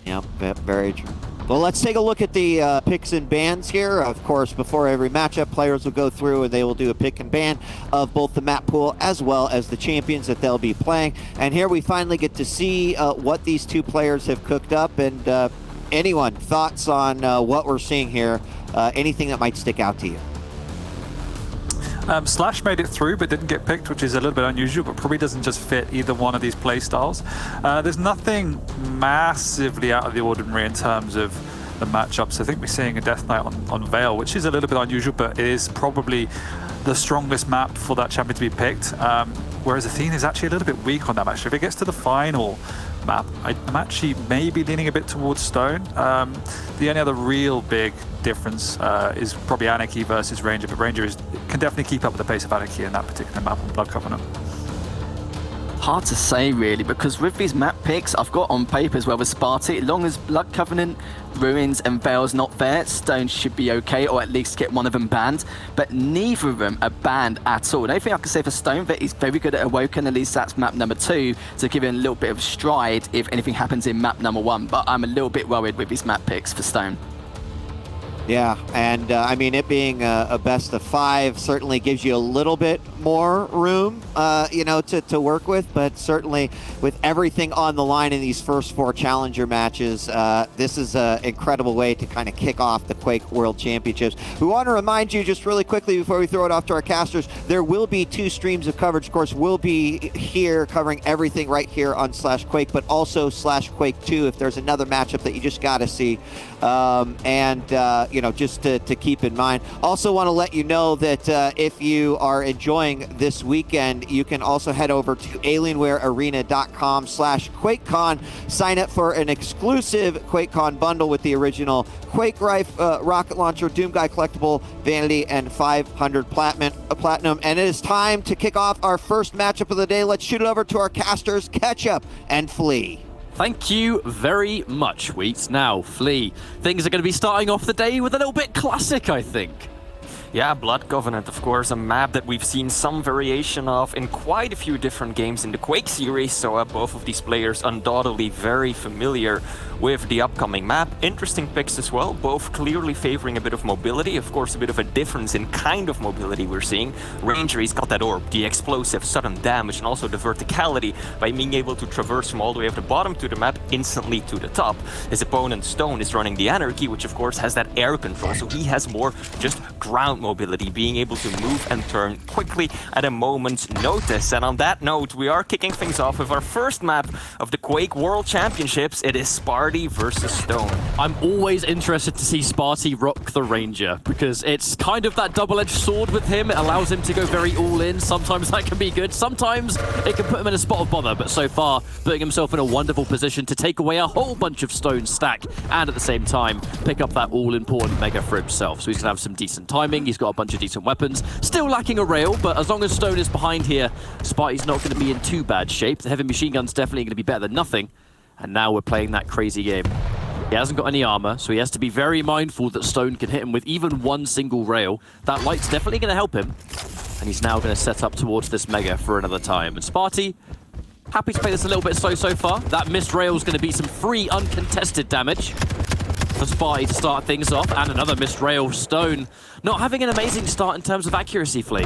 Yep, very true. Well, let's take a look at the picks and bans here. Of course, before every matchup, players will go through and they will do a pick and ban of both the map pool as well as the champions that they'll be playing. And here we finally get to see what these two players have cooked up. And anyone, thoughts on what we're seeing here? Anything that might stick out to you? Slash made it through but didn't get picked, which is a little bit unusual, but probably doesn't just fit either one of these play styles. There's nothing massively out of the ordinary in terms of the matchups. I think we're seeing a Death Knight on Veil, which is a little bit unusual, but it is probably the strongest map for that champion to be picked. Whereas Athena is actually a little bit weak on that match. If it gets to the final map, I'm actually maybe leaning a bit towards St0n. The only other real big difference is probably Anarchy versus Ranger, but Ranger can definitely keep up with the pace of Anarchy in that particular map on Blood Covenant. Hard to say really, because with these map picks I've got on paper as well with Spart1e, as long as Blood Covenant, Ruins and Veil's not there, St0n should be okay, or at least get one of them banned, but neither of them are banned at all. The only thing I can say for St0n that he's very good at Awoken, at least that's map number 2, to give him a little bit of stride if anything happens in map number 1, but I'm a little bit worried with his map picks for St0n. Yeah, and I mean, it being a best of 5 certainly gives you a little bit more room, you know, to work with, but certainly with everything on the line in these first 4 challenger matches, this is an incredible way to kind of kick off the Quake World Championships. We want to remind you just really quickly before we throw it off to our casters, there will be 2 streams of coverage. Of course, we'll be here covering everything right here on /Quake, but also /Quake 2 if there's another matchup that you just got to see. You know, just to keep in mind. Also want to let you know that if you are enjoying this weekend, you can also head over to alienwarearena.com/QuakeCon. Sign up for an exclusive QuakeCon bundle with the original Quake rocket launcher, Doomguy collectible, Vanity, and 500 platinum. And it is time to kick off our first matchup of the day. Let's shoot it over to our casters, Ketchup and Flea. Thank you very much, Wheat. Now, Flea, things are going to be starting off the day with a little bit classic, I think. Yeah, Blood Covenant, of course, a map that we've seen some variation of in quite a few different games in the Quake series, so both of these players undoubtedly very familiar with the upcoming map. Interesting picks as well, both clearly favoring a bit of mobility, of course a bit of a difference in kind of mobility we're seeing. Ranger, he's got that orb, the explosive sudden damage, and also the verticality by being able to traverse from all the way at the bottom to the map instantly to the top. His opponent St0n is running the Anarchy, which of course has that air control, so he has more just ground mobility, being able to move and turn quickly at a moment's notice. And on that note, we are kicking things off with our first map of the Quake World Championships. It is Spart1e versus St0n. I'm always interested to see Spart1e rock the Ranger, because it's kind of that double-edged sword with him. It allows him to go very all-in. Sometimes that can be good. Sometimes it can put him in a spot of bother, but so far, putting himself in a wonderful position to take away a whole bunch of St0n's stack, and at the same time, pick up that all-important mega for himself. So he's going to have some decent timing. He's got a bunch of decent weapons. Still lacking a rail, but as long as St0n is behind here, Spart1e's not going to be in too bad shape. The heavy machine gun's definitely going to be better than nothing. And now we're playing that crazy game. He hasn't got any armor, so he has to be very mindful that St0n can hit him with even one single rail. That light's definitely going to help him. And he's now going to set up towards this mega for another time. And Spart1e, happy to play this a little bit slow so far. That missed rail is going to be some free uncontested damage for Spart1e to start things off, and another missed rail. St0n not having an amazing start in terms of accuracy, Flea.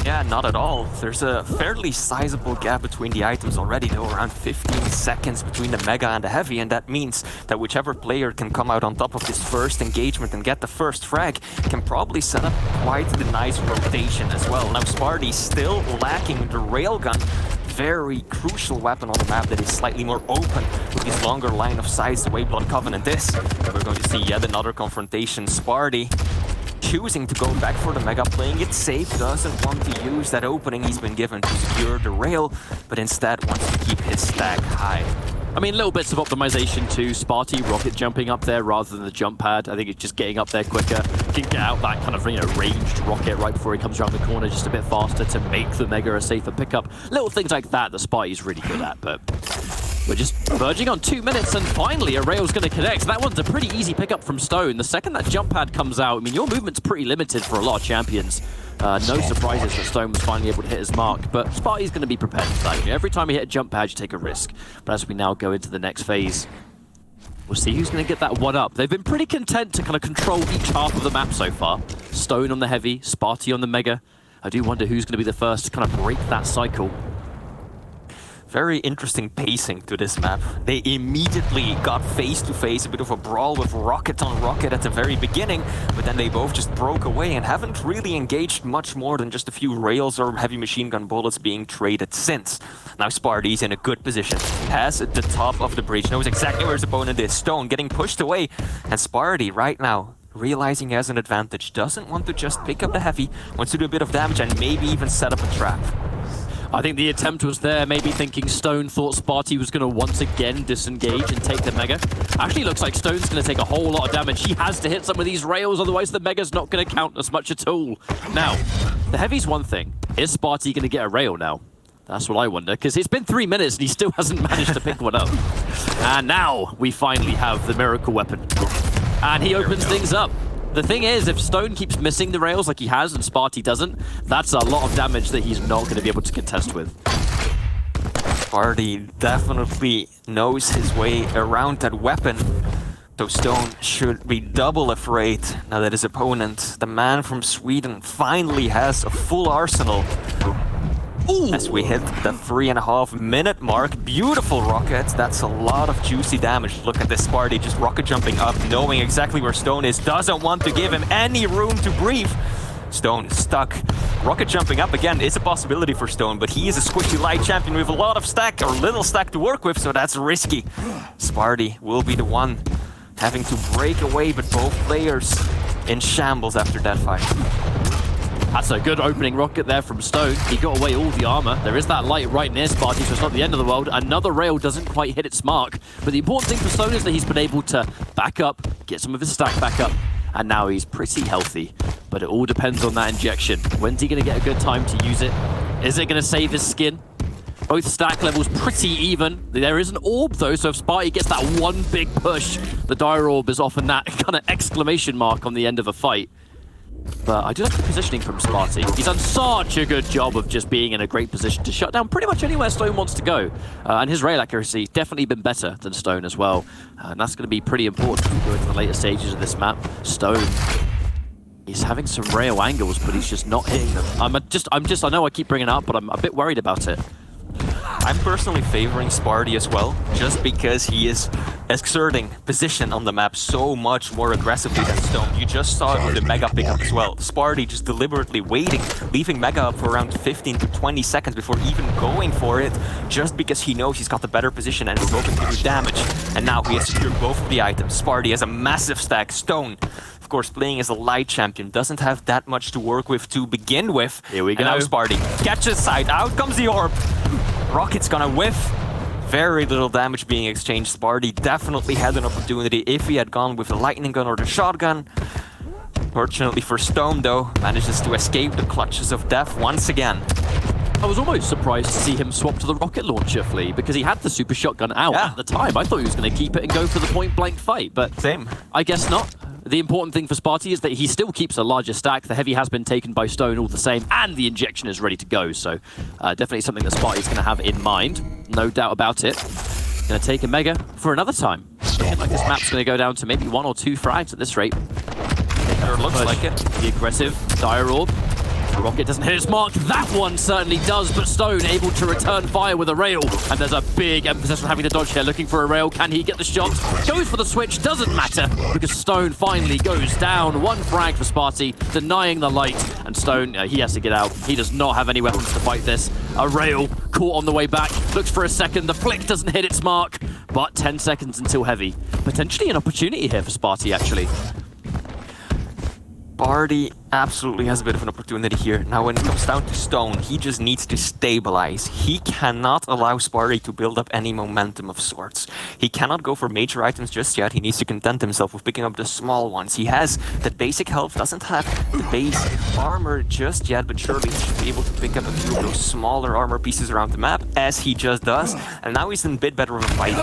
Yeah, not at all. There's a fairly sizable gap between the items already, though, around 15 seconds between the Mega and the Heavy, and that means that whichever player can come out on top of this first engagement and get the first frag can probably set up quite the nice rotation as well. Now, Spart1e still lacking the railgun. Very crucial weapon on the map that is slightly more open with this longer line of sights the way Blood Covenant is. We're going to see yet another confrontation. Spart1e choosing to go back for the Mega, playing it safe, doesn't want to use that opening he's been given to secure the rail, but instead wants to keep his stack high. I mean, little bits of optimization too. Spart1e rocket jumping up there rather than the jump pad. I think it's just getting up there quicker. Can get out that kind of, you know, ranged rocket right before he comes around the corner just a bit faster to make the Mega a safer pickup. Little things like that Spart1e's really good at, but we're just verging on 2 minutes, and finally a rail's going to connect. That one's a pretty easy pickup from St0n. The second that jump pad comes out, I mean, your movement's pretty limited for a lot of champions. No surprises that St0n was finally able to hit his mark, but Spart1e's going to be prepared for that. You know, every time you hit a jump pad, you take a risk. But as we now go into the next phase, we'll We'll see who's going to get that one up. They've been pretty content to kind of control each half of the map so far. Stone on the heavy, Spart1e on the mega. I do wonder who's going to be the first to kind of break that cycle. Very interesting pacing to this map. They immediately got face-to-face, a bit of a brawl with rocket on rocket at the very beginning, but then they both just broke away and haven't really engaged much more than just a few rails or heavy machine gun bullets being traded since. Now Spart1e's in a good position, has at the top of the bridge, knows exactly where his opponent is. Stone getting pushed away, and Spart1e right now, realizing he has an advantage, doesn't want to just pick up the heavy, wants to do a bit of damage and maybe even set up a trap. I think the attempt was there, maybe thinking St0n thought Spart1e was going to once again disengage and take the mega. Actually looks like Stone's going to take a whole lot of damage. He has to hit some of these rails, otherwise the mega's not going to count as much at all. Now, the heavy's one thing. Is Spart1e going to get a rail now? That's what I wonder, because it's been 3 minutes and he still hasn't managed to pick one up. And now we finally have the miracle weapon. And he opens things up. The thing is, if Stone keeps missing the rails like he has and Spart1e doesn't, that's a lot of damage that he's not going to be able to contest with. Spart1e definitely knows his way around that weapon. So Stone should be double afraid now that his opponent, the man from Sweden, finally has a full arsenal. Ooh. As we hit the 3.5 minute mark, beautiful rocket. That's a lot of juicy damage. Look at this Spart1e just rocket jumping up, knowing exactly where Stone is. Doesn't want to give him any room to breathe. Stone stuck. Rocket jumping up again is a possibility for Stone, but he is a squishy light champion with a lot of stack or little stack to work with, so that's risky. Spart1e will be the one having to break away, but both players in shambles after that fight. That's a good opening rocket there from Stone. He got away all the armor. There is that light right near Spart1e, so it's not the end of the world. Another rail doesn't quite hit its mark. But the important thing for Stone is that he's been able to back up, get some of his stack back up, and now he's pretty healthy. But it all depends on that injection. When's he going to get a good time to use it? Is it going to save his skin? Both stack levels pretty even. There is an orb though, so if Spart1e gets that one big push, the dire orb is often that kind of exclamation mark on the end of a fight. But I do like the positioning from Spart1e. He's done such a good job of just being in a great position to shut down pretty much anywhere Stone wants to go. And his rail accuracy has definitely been better than Stone as well. And that's going to be pretty important as we go into the later stages of this map. Stone, he's having some rail angles, but he's just not hitting them. I know I keep bringing it up, but I'm a bit worried about it. I'm personally favoring Spart1e as well, just because he is exerting position on the map so much more aggressively than Stone. You just saw it with the Mega pickup as well. Spart1e just deliberately waiting, leaving Mega up for around 15 to 20 seconds before even going for it, just because he knows he's got the better position and is hoping to do damage. And now he has secured both of the items. Spart1e has a massive stack. Stone, of course, playing as a light champion, doesn't have that much to work with to begin with. Here we go. And now Spart1e catches sight. Out comes the orb. Rocket's gonna whiff. Very little damage being exchanged. Spart1e definitely had an opportunity if he had gone with the lightning gun or the shotgun. Fortunately for Stone, though, manages to escape the clutches of death once again. I was almost surprised to see him swap to the rocket launcher, Flea, because he had the super shotgun out at the time. I thought he was going to keep it and go for the point-blank fight, but same. I guess not. The important thing for Spart1e is that he still keeps a larger stack. The heavy has been taken by Stone all the same, and the injection is ready to go. So definitely something that Spart1e is going to have in mind. No doubt about it. Going to take a mega for another time. Looking like this map's going to go down to maybe 1 or 2 frags at this rate. Sure looks like it. The aggressive dire orb. The rocket doesn't hit its mark. That one certainly does, but Stone able to return fire with a rail. And there's a big emphasis on having to dodge here, looking for a rail. Can he get the shot? Goes for the switch, doesn't matter, because Stone finally goes down. 1 frag for Spart1e, denying the light. And Stone, he has to get out. He does not have any weapons to fight this. A rail caught on the way back. Looks for a second. The flick doesn't hit its mark, but 10 seconds until heavy. Potentially an opportunity here for Spart1e, actually. Spart1e absolutely has a bit of an opportunity here. Now when it comes down to Stone, he just needs to stabilize. He cannot allow Spart1e to build up any momentum of sorts. He cannot go for major items just yet. He needs to content himself with picking up the small ones. He has that basic health, doesn't have the base armor just yet, but surely he should be able to pick up a few of those smaller armor pieces around the map, as he just does. And now he's in a bit better of a fight.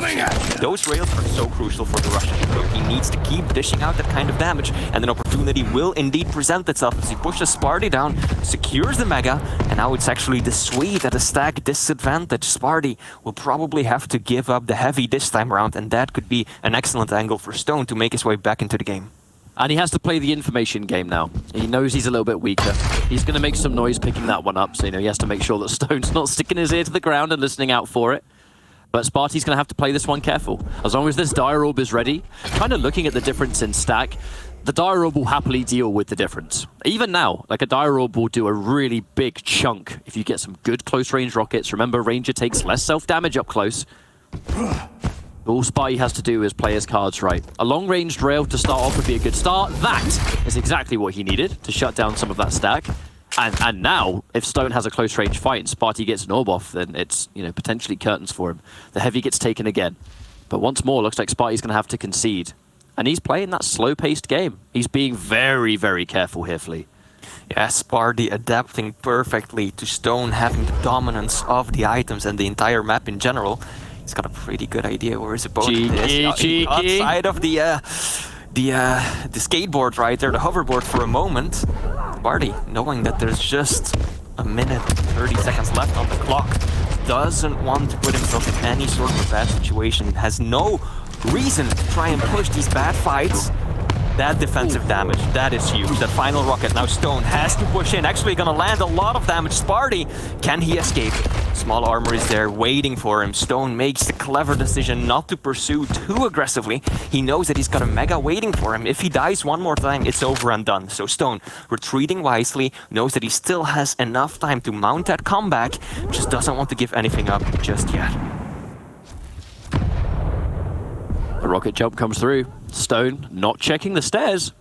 Those rails are so crucial for the Russian hero. He needs to keep dishing out that kind of damage, and an opportunity will indeed present itself as he pushes Spart1e down, secures the Mega, and now it's actually the Sweet at a stack disadvantage. Spart1e will probably have to give up the Heavy this time around, and that could be an excellent angle for St0n to make his way back into the game. And he has to play the information game now. He knows he's a little bit weaker. He's going to make some noise picking that one up, so he has to make sure that St0n's not sticking his ear to the ground and listening out for it. But Spart1e's going to have to play this one careful. As long as this Dire Orb is ready, kind of looking at the difference in stack, the Dire Orb will happily deal with the difference. Even now, like a Dire Orb will do a really big chunk if you get some good close-range rockets. Remember, Ranger takes less self-damage up close. All Spart1e has to do is play his cards right. A long-ranged rail to start off would be a good start. That is exactly what he needed to shut down some of that stack. And now, if St0n has a close-range fight and Spart1e gets an orb off, then it's potentially curtains for him. The Heavy gets taken again. But once more, looks like Spart1e's going to have to concede. And he's playing that slow-paced game. He's being very, very careful here, Flea. Yeah, Spart1e adapting perfectly to St0n having the dominance of the items and the entire map in general. He's got a pretty good idea where his opponent is. Cheeky. Outside of the skateboard right there, the hoverboard for a moment. Spart1e, knowing that there's just a minute, 30 seconds left on the clock, doesn't want to put himself in any sort of a bad situation, has no reason to try and push these bad fights. That defensive damage, that is huge. That final rocket, now St0n has to push in. Actually gonna land a lot of damage. Spart1e, can he escape? Small armor is there waiting for him. St0n makes the clever decision not to pursue too aggressively. He knows that he's got a Mega waiting for him. If he dies one more time, it's over and done. So St0n, retreating wisely, knows that he still has enough time to mount that comeback, just doesn't want to give anything up just yet. A rocket jump comes through. St0n not checking the stairs.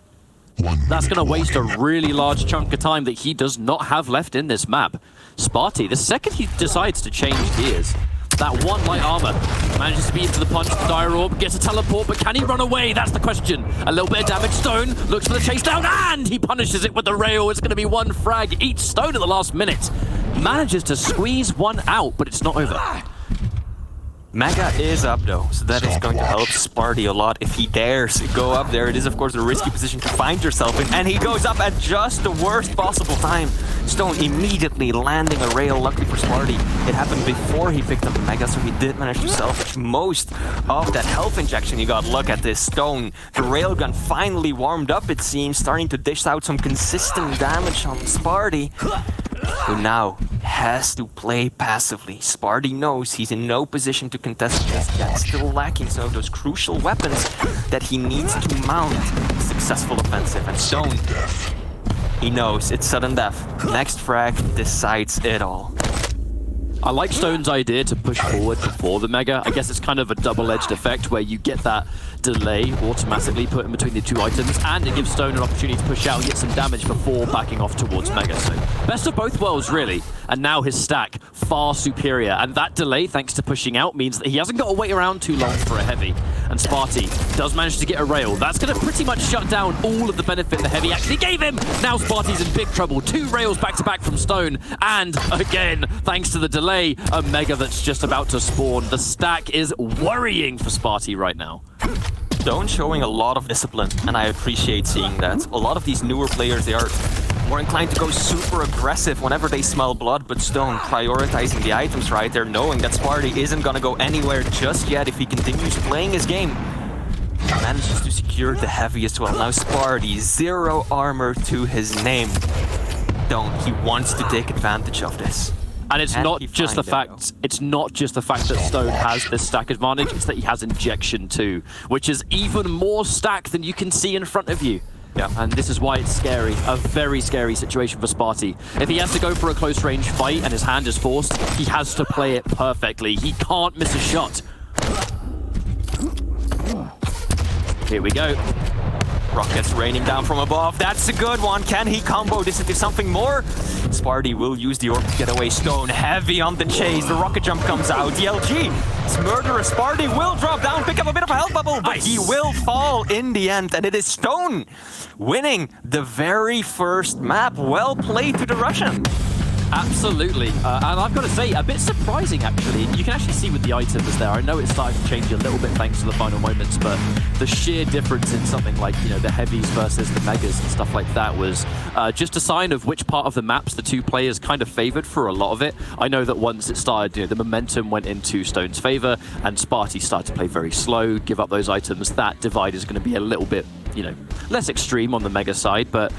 That's going to waste a really large chunk of time that he does not have left in this map. Spart1e, the second he decides to change gears, that one light armor manages to beat into the punch of the Dire Orb, gets a teleport, but can he run away? That's the question. A little bit of damage. St0n looks for the chase down, and he punishes it with the rail. It's going to be one frag each. St0n at the last minute manages to squeeze one out, but it's not over. Mega is up though, so that is going to help Spart1e a lot if he dares go up there. It is of course a risky position to find yourself in, and he goes up at just the worst possible time. St0n immediately landing a rail. Luckily for Spart1e, it happened before he picked up the Mega, so he did manage to salvage most of that health injection he got. Look at this, St0n, the railgun finally warmed up, it seems, starting to dish out some consistent damage on Spart1e, who now has to play passively. Spart1e knows he's in no position to contest just yet, still lacking some of those crucial weapons that he needs to mount a successful offensive. And St0n, he knows it's sudden death. Next frag decides it all. I like St0n's idea to push forward before the Mega. I guess it's kind of a double-edged effect where you get that delay automatically put in between the two items, and it gives St0n an opportunity to push out and get some damage before backing off towards Mega. So best of both worlds, really. And now his stack far superior. And that delay, thanks to pushing out, means that he hasn't got to wait around too long for a Heavy. And Spart1e does manage to get a rail. That's going to pretty much shut down all of the benefit the Heavy actually gave him. Now Spart1e's in big trouble. 2 rails back-to-back from St0n. And again, thanks to the delay, a Mega that's just about to spawn. The stack is worrying for Spart1e right now. St0n showing a lot of discipline, and I appreciate seeing that. A lot of these newer players, they are more inclined to go super aggressive whenever they smell blood, but St0n prioritizing the items right there, knowing that Spart1e isn't gonna go anywhere just yet if he continues playing his game. He manages to secure the Heavy as well. Now Spart1e, 0 armor to his name. St0n, he wants to take advantage of this. And it's not just the fact that St0n has this stack advantage, it's that he has injection too, which is even more stack than you can see in front of you. Yeah. And this is why it's scary, a very scary situation for Spart1e. If he has to go for a close range fight and his hand is forced, he has to play it perfectly. He can't miss a shot. Here we go. Rockets raining down from above. That's a good one. Can he combo this into something more? Spart1e will use the orb to get away. St0n heavy on the chase. The rocket jump comes out. The LG is murderous. Spart1e will drop down, pick up a bit of a health bubble, but he will fall in the end. And it is St0n winning the very first map. Well played to the Russian. Absolutely, and I've got to say, a bit surprising actually. You can actually see with the items there, I know it's starting to change a little bit thanks to the final moments, but the sheer difference in something like, you know, the heavies versus the megas and stuff like that was just a sign of which part of the maps the two players kind of favored for a lot of it. I know that once it started, you know, the momentum went into Stone's favor, and Spart1e started to play very slow, give up those items. That divide is going to be a little bit, you know, less extreme on the mega side, but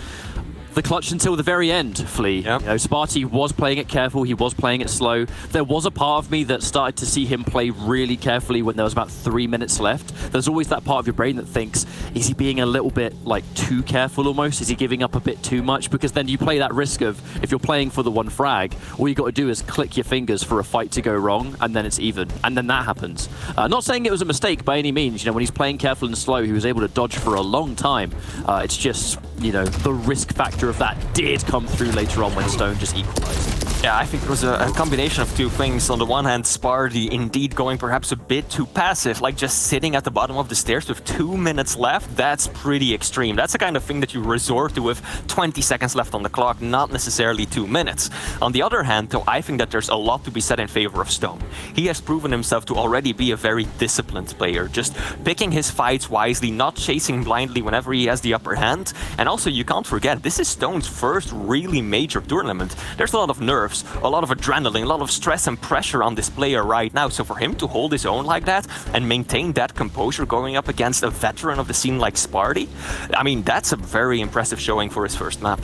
the clutch until the very end, Flea. Yep. You know, Spart1e was playing it careful, he was playing it slow. There was a part of me that started to see him play really carefully when there was about 3 minutes left. There's always that part of your brain that thinks, is he being a little bit like too careful almost? Is he giving up a bit too much? Because then you play that risk of, if you're playing for the one frag, all you got to do is click your fingers for a fight to go wrong, and then it's even. And then that happens. Not saying it was a mistake by any means. You know, when he's playing careful and slow, he was able to dodge for a long time. It's just, you know, the risk factor of that did come through later on when St0n just equalized. Yeah, I think it was a combination of two things. On the one hand, Spart1e indeed going perhaps a bit too passive, like just sitting at the bottom of the stairs with 2 minutes left. That's pretty extreme. That's the kind of thing that you resort to with 20 seconds left on the clock, not necessarily 2 minutes. On the other hand, though, I think that there's a lot to be said in favor of St0n. He has proven himself to already be a very disciplined player, just picking his fights wisely, not chasing blindly whenever he has the upper hand. And also, you can't forget, this is St0n's first really major tournament. There's a lot of nerves, a lot of adrenaline, a lot of stress and pressure on this player right now. So for him to hold his own like that and maintain that composure going up against a veteran of the scene like Spart1e, I mean, that's a very impressive showing for his first map.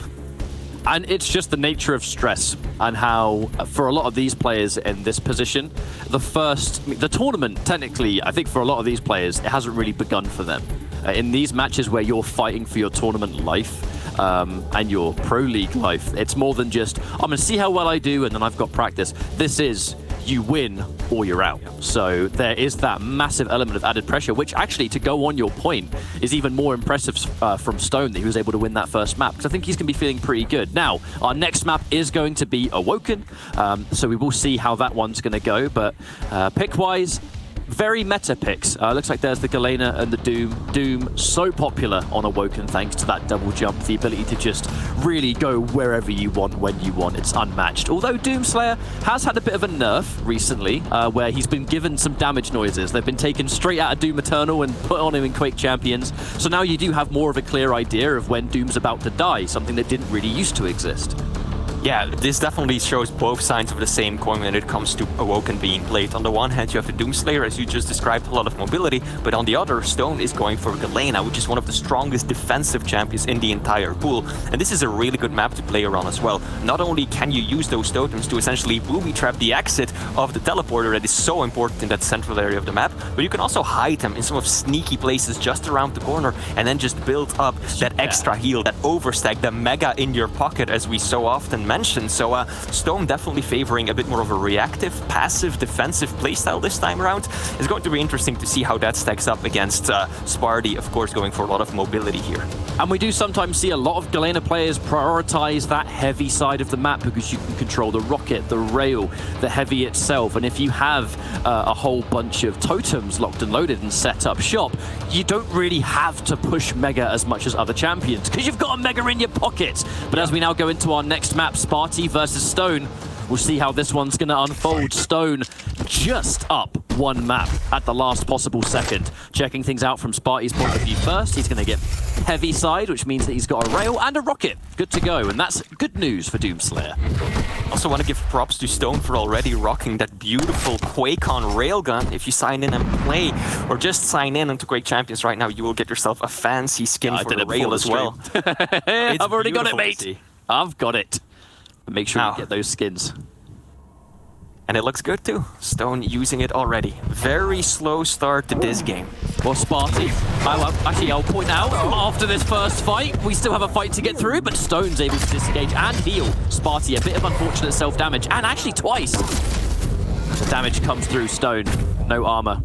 And it's just the nature of stress and how, for a lot of these players in this position, the tournament, technically, I think for a lot of these players, it hasn't really begun for them. In these matches where you're fighting for your tournament life, and your pro league life, it's more than just, I'm going to see how well I do and then I've got practice. This is, you win or you're out. So there is that massive element of added pressure, which actually, to go on your point, is even more impressive from St0n that he was able to win that first map, because I think he's going to be feeling pretty good. Now, our next map is going to be Awoken, so we will see how that one's going to go, but pick-wise, very meta picks. Looks like there's the Galena and the Doom. Doom, so popular on Awoken thanks to that double jump, the ability to just really go wherever you want, when you want. It's unmatched. Although Doomslayer has had a bit of a nerf recently, where he's been given some damage noises. They've been taken straight out of Doom Eternal and put on him in Quake Champions. So now you do have more of a clear idea of when Doom's about to die, something that didn't really used to exist. Yeah, this definitely shows both sides of the same coin when it comes to Awoken being played. On the one hand, you have the Doomslayer, as you just described, a lot of mobility, but on the other, St0n is going for Galena, which is one of the strongest defensive champions in the entire pool. And this is a really good map to play around as well. Not only can you use those totems to essentially booby trap the exit of the teleporter that is so important in that central area of the map, but you can also hide them in some of sneaky places just around the corner and then just build up that extra heal, that overstack, the mega in your pocket, as we so often mentioned. So St0n definitely favoring a bit more of a reactive, passive, defensive playstyle this time around. It's going to be interesting to see how that stacks up against Spart1e, of course, going for a lot of mobility here. And we do sometimes see a lot of Galena players prioritize that heavy side of the map because you can control the rocket, the rail, the heavy itself. And if you have a whole bunch of totems locked and loaded and set up shop, you don't really have to push Mega as much as other champions because you've got a Mega in your pocket. But as we now go into our next map, Spart1e versus St0n, we'll see how this one's going to unfold. St0n just up one map at the last possible second. Checking things out from Spart1e's point of view first, he's going to get heavy side, which means that he's got a rail and a rocket. Good to go, and that's good news for Doomslayer. Also want to give props to St0n for already rocking that beautiful Quake on railgun. If you sign in and play, or just sign in into Quake Champions right now, you will get yourself a fancy skin for the rail as well. I've already got it, mate. I've got it. Make sure you get those skins. And it looks good too. St0n using it already. Very slow start to this game. Well, Spart1e, actually, I'll point out, after this first fight, we still have a fight to get through, but St0n's able to disengage and heal Spart1e. A bit of unfortunate self-damage, and actually twice. The damage comes through St0n. No armor.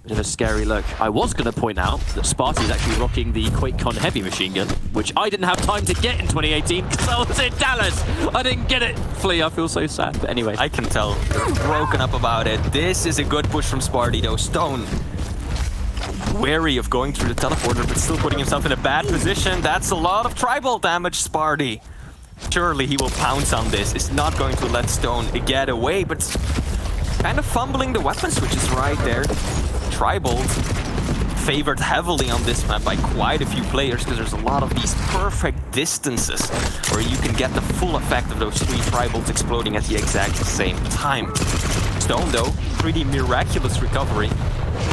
Bit of a scary look. I was going to point out that Spart1e is actually rocking the QuakeCon heavy machine gun, which I didn't have time to get in 2018 because I was in Dallas. I didn't get it. Flea, I feel so sad. But anyway. I can tell. You're broken up about it. This is a good push from Spart1e though. St0n wary of going through the teleporter, but still putting himself in a bad position. That's a lot of tribal damage, Spart1e. Surely he will pounce on this. It's not going to let St0n get away, but kind of fumbling the weapon switches right there. Tribolt favored heavily on this map by quite a few players because there's a lot of these perfect distances where you can get the full effect of those 3 Tribolts exploding at the exact same time. St0n, though, pretty miraculous recovery.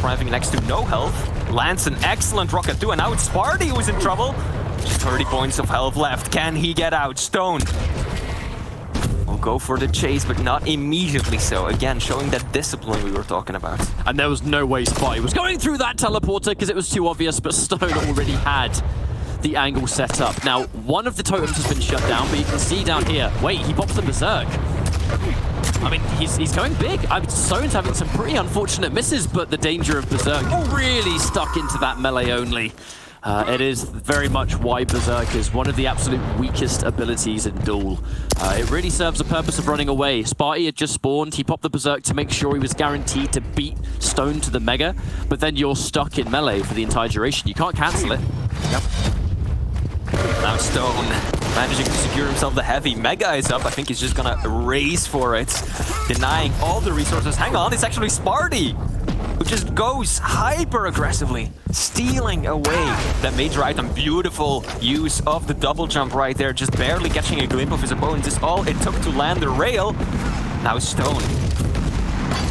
Having next to no health, lands an excellent rocket too, and now it's Spart1e who's in trouble. Just 30 points of health left. Can he get out? St0n will go for the chase, but not immediately so. Again, showing that discipline we were talking about. And there was no way Spart1e was going through that teleporter because it was too obvious, but St0n already had the angle set up. Now, one of the totems has been shut down, but you can see down here, wait, he pops the Berserk. I mean, he's going big. St0n's having some pretty unfortunate misses, but the danger of Berserk really stuck into that melee only. It is very much why Berserk is one of the absolute weakest abilities in Duel. It really serves the purpose of running away. Spart1e had just spawned, he popped the Berserk to make sure he was guaranteed to beat St0n to the Mega, but then you're stuck in melee for the entire duration. You can't cancel it. Yep. Now St0n managing to secure himself the heavy. Mega is up. I think he's just gonna race for it, denying all the resources. Hang on, it's actually Spart1e who just goes hyper aggressively, stealing away that major item. Beautiful use of the double jump right there, just barely catching a glimpse of his opponent. Is all it took to land the rail. Now St0n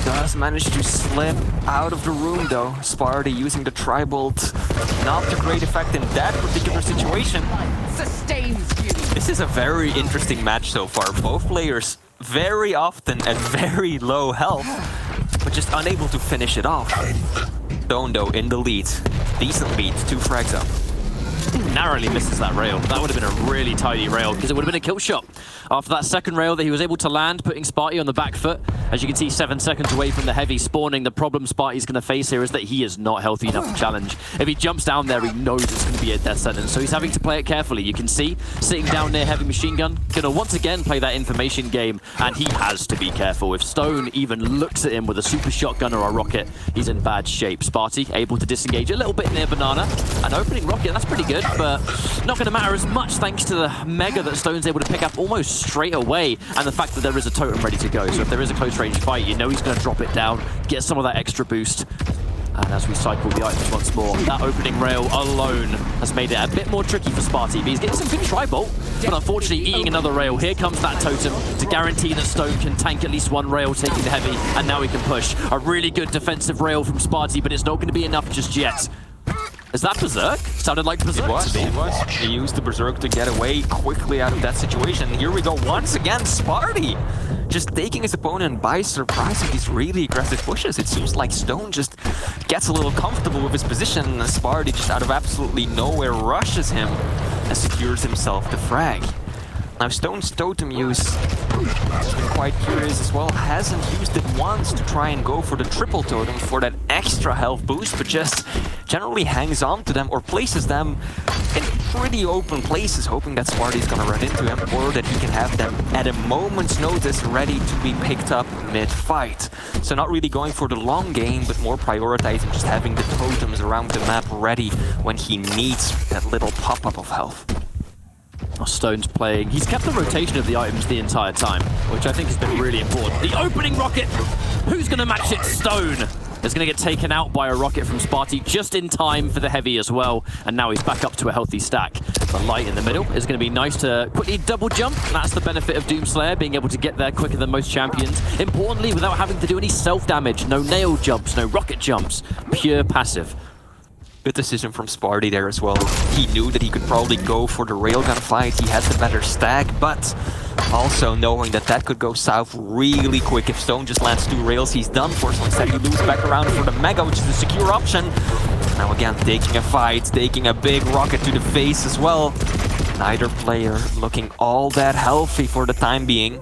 does manage to slip out of the room though. Spart1e using the Tribolt, not to great effect in that particular situation. Sustains you. This is a very interesting match so far. Both players very often at very low health, but just unable to finish it off. St0n though in the lead. Decent lead, 2 frags up. Narrowly misses that rail. That would have been a really tidy rail because it would have been a kill shot. After that second rail that he was able to land, putting Spart1e on the back foot. As you can see, 7 seconds away from the heavy spawning. The problem Spart1e's going to face here is that he is not healthy enough to challenge. If he jumps down there, he knows it's going to be a death sentence, so he's having to play it carefully. You can see, sitting down near heavy machine gun, going to once again play that information game, and he has to be careful. If St0n even looks at him with a super shotgun or a rocket, he's in bad shape. Spart1e able to disengage a little bit near Banana. An opening rocket, that's pretty good, but not going to matter as much thanks to the Mega that St0n's able to pick up almost straight away, and the fact that there is a totem ready to go. So if there is a close range fight, you know he's going to drop it down, get some of that extra boost. And as we cycle the items once more, that opening rail alone has made it a bit more tricky for Spart1e. But he's getting some good Tribolt, but unfortunately eating another rail. Here comes that totem to guarantee that St0n can tank at least one rail, taking the heavy, and now he can push. A really good defensive rail from Spart1e, but it's not going to be enough just yet. Is that Berserk? Sounded like Berserk. It was. He used the Berserk to get away quickly out of that situation. Here we go once again, Spart1e just taking his opponent by surprise with these really aggressive pushes. It seems like St0n just gets a little comfortable with his position. Spart1e just out of absolutely nowhere rushes him and secures himself the frag. Now St0n's totem use, has been quite curious as well, hasn't used it once to try and go for the triple totem for that extra health boost, but just generally hangs on to them or places them in pretty open places, hoping that Spart1e's gonna run into him or that he can have them at a moment's notice ready to be picked up mid-fight. So not really going for the long game, but more prioritizing just having the totems around the map ready when he needs that little pop-up of health. St0n's playing. He's kept the rotation of the items the entire time, which I think has been really important. The opening rocket! Who's going to match it? St0n is going to get taken out by a rocket from Spart1e just in time for the heavy as well, and now he's back up to a healthy stack. The light in the middle is going to be nice to quickly double jump. That's the benefit of Doomslayer, being able to get there quicker than most champions. Importantly, without having to do any self-damage. No nail jumps, no rocket jumps. Pure passive. Good decision from Spart1e there as well. He knew that he could probably go for the railgun fight. He had the better stack, but also knowing that that could go south really quick. If St0n just lands 2 rails, he's done for. So instead he loops back around for the Mega, which is the secure option. Now again, taking a fight, taking a big rocket to the face as well. Neither player looking all that healthy for the time being.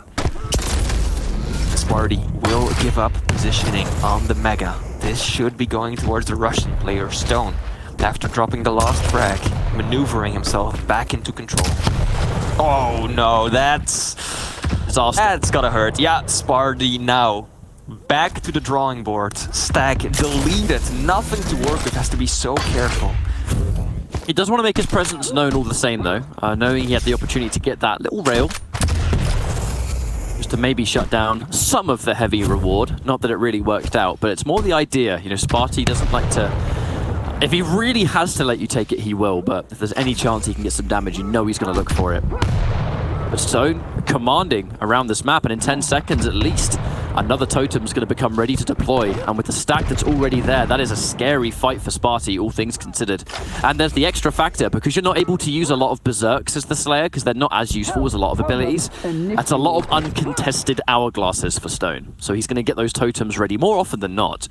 Spart1e will give up positioning on the Mega. This should be going towards the Russian player St0n. After dropping the last frag, maneuvering himself back into control. Oh no, that's gotta hurt. Yeah, Spart1e now back to the drawing board. Stack deleted, nothing to work with, has to be so careful. He does want to make his presence known all the same, though, knowing he had the opportunity to get that little rail. Just to maybe shut down some of the heavy reward. Not that it really worked out, but it's more the idea. You know, Spart1e doesn't like to... If he really has to let you take it, he will, but if there's any chance he can get some damage, you know he's going to look for it. But St0n commanding around this map, and in 10 seconds at least, another totem's going to become ready to deploy. And with the stack that's already there, that is a scary fight for Spart1e, all things considered. And there's the extra factor, because you're not able to use a lot of Berserks as the Slayer, because they're not as useful as a lot of abilities. That's a lot of uncontested hourglasses for St0n. So he's going to get those totems ready more often than not.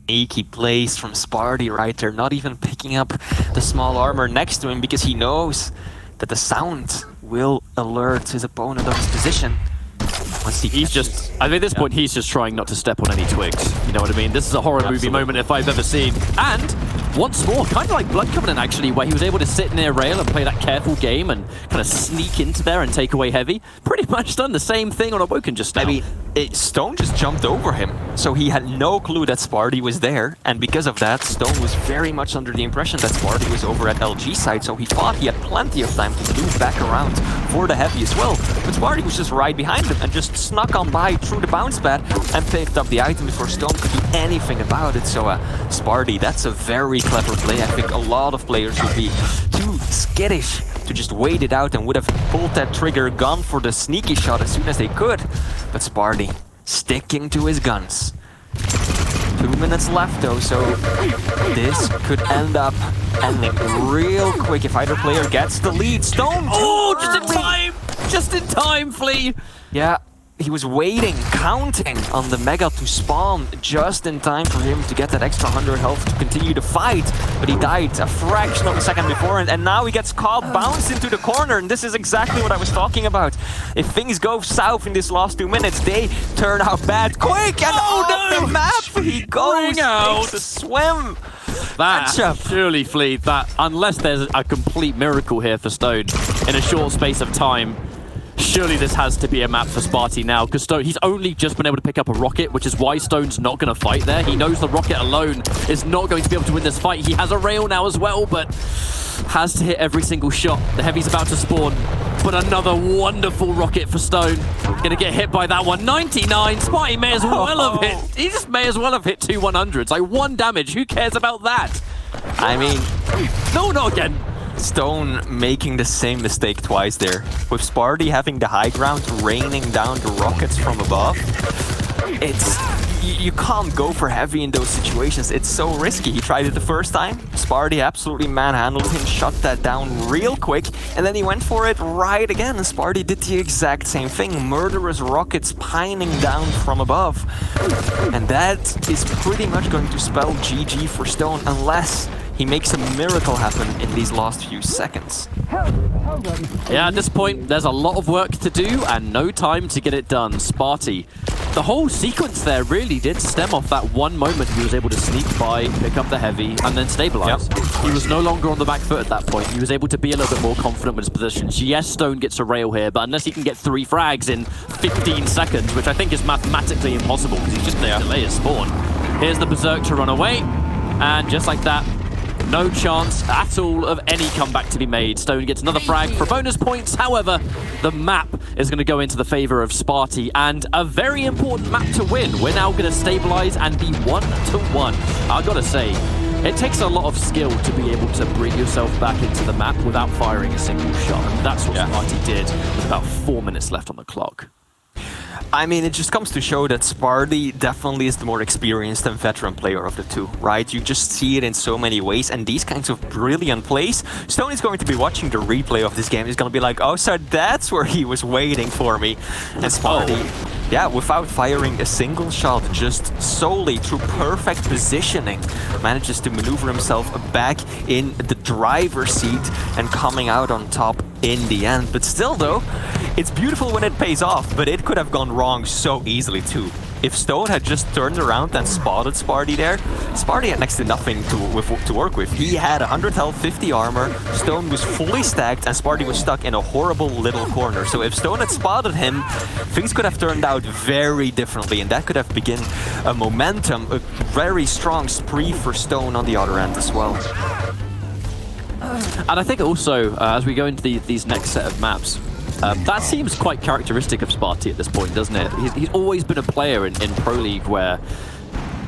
Sneaky plays from Spart1e right there, not even picking up the small armor next to him because he knows that the sound will alert his opponent of his position. Once he's just, I think at this point he's just trying not to step on any twigs. You know what I mean? This is a horror movie moment if I've ever seen. And once more, kind of like Blood Covenant actually, where he was able to sit near rail and play that careful game and kind of sneak into there and take away heavy. Pretty much done the same thing on Awoken just now. I mean, St0n just jumped over him, so he had no clue that Spart1e was there, and because of that, St0n was very much under the impression that Spart1e was over at LG side, so he thought he had plenty of time to move back around for the heavy as well. But Spart1e was just right behind him and just snuck on by through the bounce pad and picked up the item before St0n could do anything about it. So Spart1e, that's a very clever play. I think a lot of players would be too skittish to just wait it out and would have pulled that trigger, gone for the sneaky shot as soon as they could. But Spart1e sticking to his guns. 2 minutes left though, so this could end up ending real quick if either player gets the lead. St0n! Oh, just in time! Just in time, Flea! Yeah, he was waiting, counting on the Mega to spawn just in time for him to get that extra 100 health to continue the fight. But he died a fraction of a second before, and now he gets caught, bounced into the corner, and this is exactly what I was talking about. If things go south in this last 2 minutes, they turn out bad. Quake, and off the map he goes, takes a swim. That, surely, Flea, that, unless there's a complete miracle here for St0n in a short space of time, surely this has to be a map for Spart1e now, because St0n, he's only just been able to pick up a rocket, which is why St0n's not going to fight there. He knows the rocket alone is not going to be able to win this fight. He has a rail now as well, but has to hit every single shot. The heavy's about to spawn, but another wonderful rocket for St0n. Gonna get hit by that one. 99, Spart1e may as well have hit. He just may as well have hit 2 100s. Like 1 damage, who cares about that? I mean, no, not again. St0n making the same mistake twice there. With Spart1e having the high ground, raining down the rockets from above, you can't go for heavy in those situations. It's so risky. He tried it the first time. Spart1e absolutely manhandled him, shut that down real quick, and then he went for it right again, and Spart1e did the exact same thing. Murderous rockets pining down from above. And that is pretty much going to spell GG for St0n unless he makes a miracle happen in these last few seconds. Yeah, at this point, there's a lot of work to do and no time to get it done. Spart1e, the whole sequence there really did stem off that one moment he was able to sneak by, pick up the heavy, and then stabilize. Yep. He was no longer on the back foot at that point. He was able to be a little bit more confident with his positions. Yes, St0n gets a rail here, but unless he can get 3 frags in 15 seconds, which I think is mathematically impossible because he's just going to delay his spawn. Here's the Berserk to run away, and just like that, no chance at all of any comeback to be made. St0n gets another frag for bonus points. However, the map is going to go into the favor of Spart1e, and a very important map to win. We're now going to stabilize and be 1-1. I've got to say, it takes a lot of skill to be able to bring yourself back into the map without firing a single shot. And that's what Spart1e did with about 4 minutes left on the clock. I mean, it just comes to show that Spart1e definitely is the more experienced and veteran player of the two, right? You just see it in so many ways, and these kinds of brilliant plays, St0n is going to be watching the replay of this game. He's going to be like, oh, so that's where he was waiting for me. And Spart1e, yeah, without firing a single shot, just solely through perfect positioning, manages to maneuver himself back in the driver's seat and coming out on top in the end. But still though, it's beautiful when it pays off, but it could have gone wrong so easily too. if St0n had just turned around and spotted Spart1e there, Spart1e had next to nothing to work with. He had 100 health, 50 armor, St0n was fully stacked, and Spart1e was stuck in a horrible little corner. So if St0n had spotted him, things could have turned out very differently, and that could have begun a momentum, a very strong spree for St0n on the other end as well. And I think also, as we go into these next set of maps, that seems quite characteristic of Spart1e at this point, doesn't it? He's always been a player in Pro League where,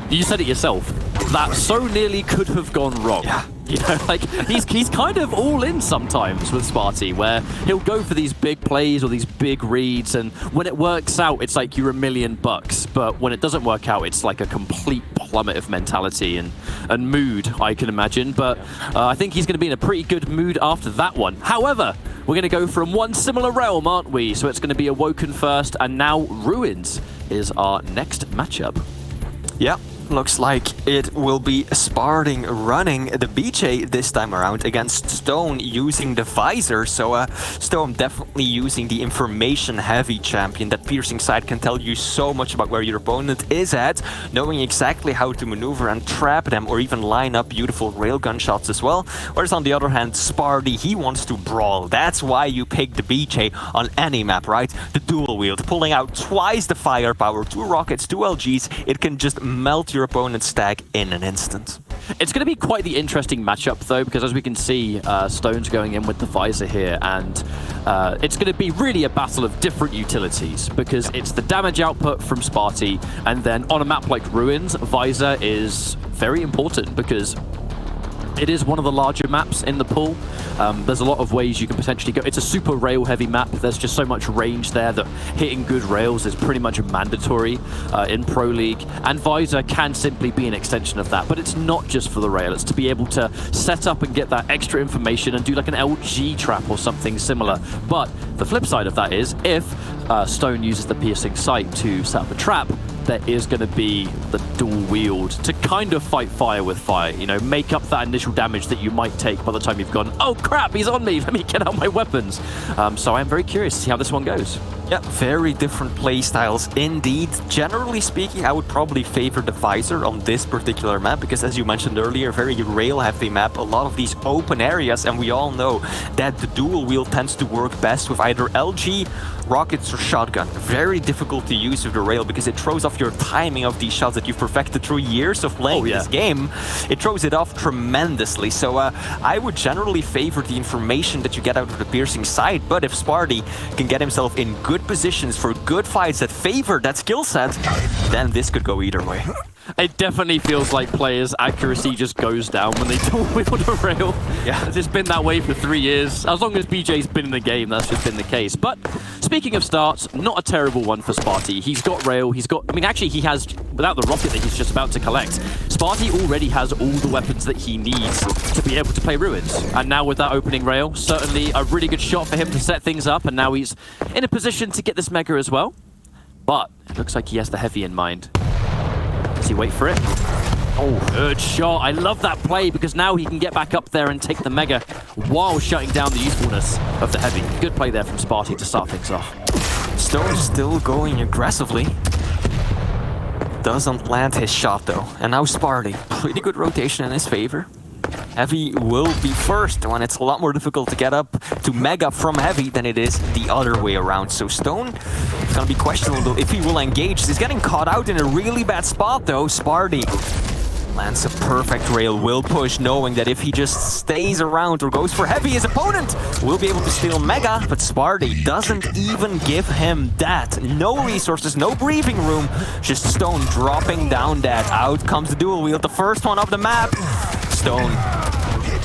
you said it yourself, that so nearly could have gone wrong. Yeah. You know, like, he's kind of all in sometimes with Spart1e, where he'll go for these big plays or these big reads, and when it works out, it's like you're $1 million, but when it doesn't work out, it's like a complete plummet of mentality and mood, I can imagine. But I think he's going to be in a pretty good mood after that one. However, we're going to go from one similar realm, aren't we? So it's going to be Awoken first, and now Ruins is our next matchup. Yeah. Looks like it will be Spart1e running the BJ this time around against St0n using the visor. So St0n definitely using the information-heavy champion. That piercing sight can tell you so much about where your opponent is at, knowing exactly how to maneuver and trap them, or even line up beautiful railgun shots as well. Whereas on the other hand, Spart1e, he wants to brawl. That's why you pick the BJ on any map, right? The dual wield, pulling out twice the firepower, 2 rockets, 2 LGs. It can just melt your opponent's stack in an instant. It's going to be quite the interesting matchup, though, because as we can see, St0n's going in with the visor here, and it's going to be really a battle of different utilities, because it's the damage output from Spart1e, and then on a map like Ruins, visor is very important because it is one of the larger maps in the pool. There's a lot of ways you can potentially go. It's a super rail-heavy map. There's just so much range there that hitting good rails is pretty much mandatory in Pro League. And Visor can simply be an extension of that. But it's not just for the rail. It's to be able to set up and get that extra information and do like an LG trap or something similar. But the flip side of that is, if St0n uses the piercing sight to set up a trap, there is going to be the dual wield to kind of fight fire with fire, you know, make up that initial damage that you might take by the time you've gone, oh crap, he's on me, let me get out my weapons. So I'm very curious to see how this one goes. Yeah, very different playstyles indeed. Generally speaking, I would probably favor the visor on this particular map, because as you mentioned earlier, very rail-heavy map, a lot of these open areas, and we all know that the dual wield tends to work best with either LG, rockets, or shotgun. Very difficult to use with the rail because it throws off your timing of these shots that you've perfected through years of playing this game. It throws it off tremendously. So I would generally favor the information that you get out of the piercing sight, but if Spart1e can get himself in good positions for good fights that favor that skill set, then this could go either way. It definitely feels like players' accuracy just goes down when they dual wield a rail. Yeah. It's been that way for 3 years. As long as BJ's been in the game, that's just been the case. But speaking of starts, not a terrible one for Spart1e. He's got rail, he's got... I mean, actually, he has, without the rocket that he's just about to collect, Spart1e already has all the weapons that he needs to be able to play Ruins. And now with that opening rail, certainly a really good shot for him to set things up, and now he's in a position to get this Mega as well. But it looks like he has the heavy in mind. Does he wait for it? Oh, good shot. I love that play because now he can get back up there and take the Mega while shutting down the usefulness of the heavy. Good play there from Spart1e to start things off. St0n still going aggressively. Doesn't land his shot though. And now Spart1e. Pretty good rotation in his favor. Heavy will be first when it's a lot more difficult to get up to Mega from Heavy than it is the other way around. So St0n is going to be questionable if he will engage. He's getting caught out in a really bad spot though. Spart1e lands a perfect rail, will push, knowing that if he just stays around or goes for Heavy, his opponent will be able to steal Mega, but Spart1e doesn't even give him that. No resources, no breathing room, just St0n dropping down that. Out comes the dual wield, the first one of the map. St0n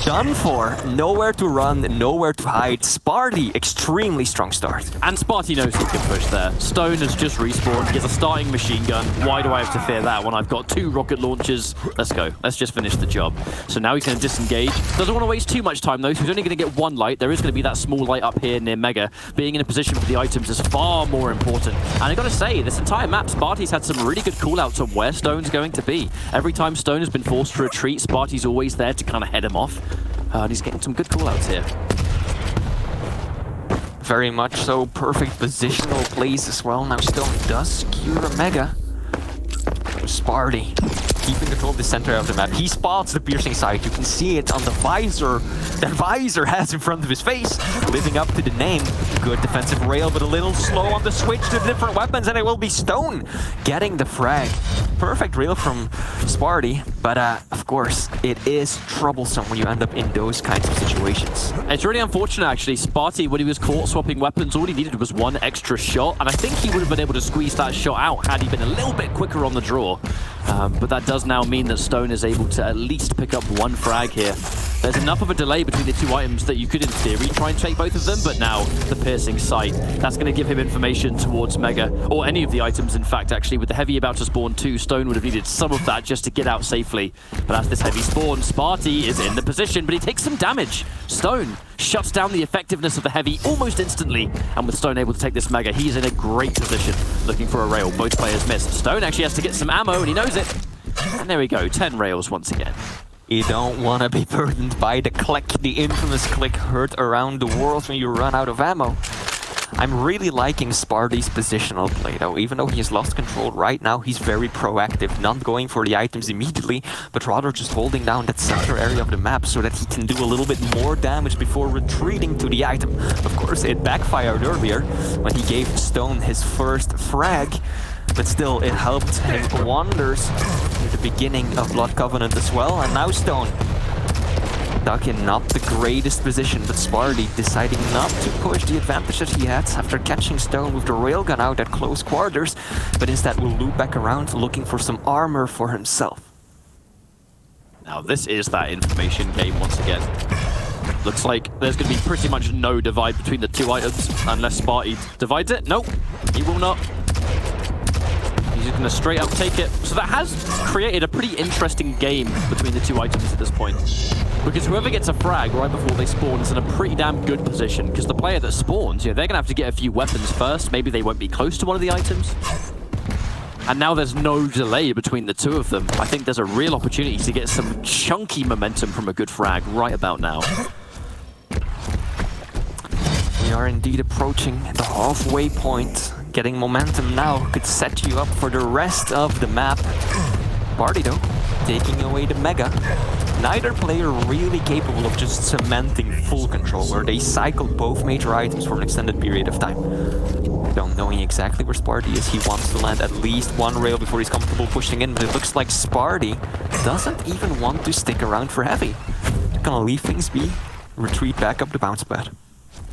done for. Nowhere to run, nowhere to hide. Spart1e, extremely strong start. And Spart1e knows he can push there. St0n has just respawned. He has a starting machine gun. Why do I have to fear that when I've got 2 rocket launchers? Let's go. Let's just finish the job. So now he's going to disengage. Doesn't want to waste too much time though. So he's only going to get 1 light. There is going to be that small light up here near Mega. Being in a position for the items is far more important. And I got to say, this entire map, Spart1e's had some really good callouts on where St0n's going to be. Every time St0n has been forced to retreat, Spart1e's always there to kind of head him off. And he's getting some good callouts here. Very much so. Perfect positional plays as well. Now St0n does secure a Mega. Spart1e keeping control of the center of the map. He spots the piercing sight. You can see it on the visor that visor has in front of his face, living up to the name. Good defensive rail, but a little slow on the switch to different weapons, and it will be St0n getting the frag. Perfect rail from Spart1e, but of course, it is troublesome when you end up in those kinds of situations. It's really unfortunate, actually. Spart1e, when he was caught swapping weapons, all he needed was one extra shot, and I think he would have been able to squeeze that shot out had he been a little bit quicker on the draw. But that does now mean that St0n is able to at least pick up one frag here. There's enough of a delay between the two items that you could, in theory, try and take both of them, but now the piercing sight, that's going to give him information towards Mega, or any of the items, in fact, actually. With the heavy about to spawn too, St0n would have needed some of that just to get out safely. But as this heavy spawns, Spart1e is in the position, but he takes some damage. St0n shuts down the effectiveness of the heavy almost instantly, and with St0n able to take this Mega, he's in a great position, looking for a rail. Both players missed. St0n actually has to get some ammo, and he knows it. And there we go, 10 rails once again. You don't want to be burdened by the click, the infamous click heard around the world when you run out of ammo. I'm really liking Spart1e's positional play though. Even though he has lost control right now, he's very proactive, not going for the items immediately, but rather just holding down that center area of the map so that he can do a little bit more damage before retreating to the item. Of course, it backfired earlier when he gave St0n his first frag, but still, it helped him wonders at the beginning of Blood Covenant as well. And now St0n stuck in not the greatest position, but Spart1e deciding not to push the advantage that he had after catching St0n with the railgun out at close quarters, but instead will loop back around looking for some armor for himself. Now this is that information game once again. Looks like there's going to be pretty much no divide between the two items unless Spart1e divides it. Nope, he will not. He's just going to straight up take it. So that has created a pretty interesting game between the two items at this point. Because whoever gets a frag right before they spawn is in a pretty damn good position. Because the player that spawns, they're going to have to get a few weapons first. Maybe they won't be close to one of the items. And now there's no delay between the two of them. I think there's a real opportunity to get some chunky momentum from a good frag right about now. We are indeed approaching the halfway point. Getting momentum now could set you up for the rest of the map. Spart1e though, taking away the Mega. Neither player really capable of just cementing full control, where they cycle both major items for an extended period of time. Don't knowing exactly where Spart1e is, he wants to land at least one rail before he's comfortable pushing in, but it looks like Spart1e doesn't even want to stick around for heavy. They're gonna leave things be, retreat back up the bounce pad.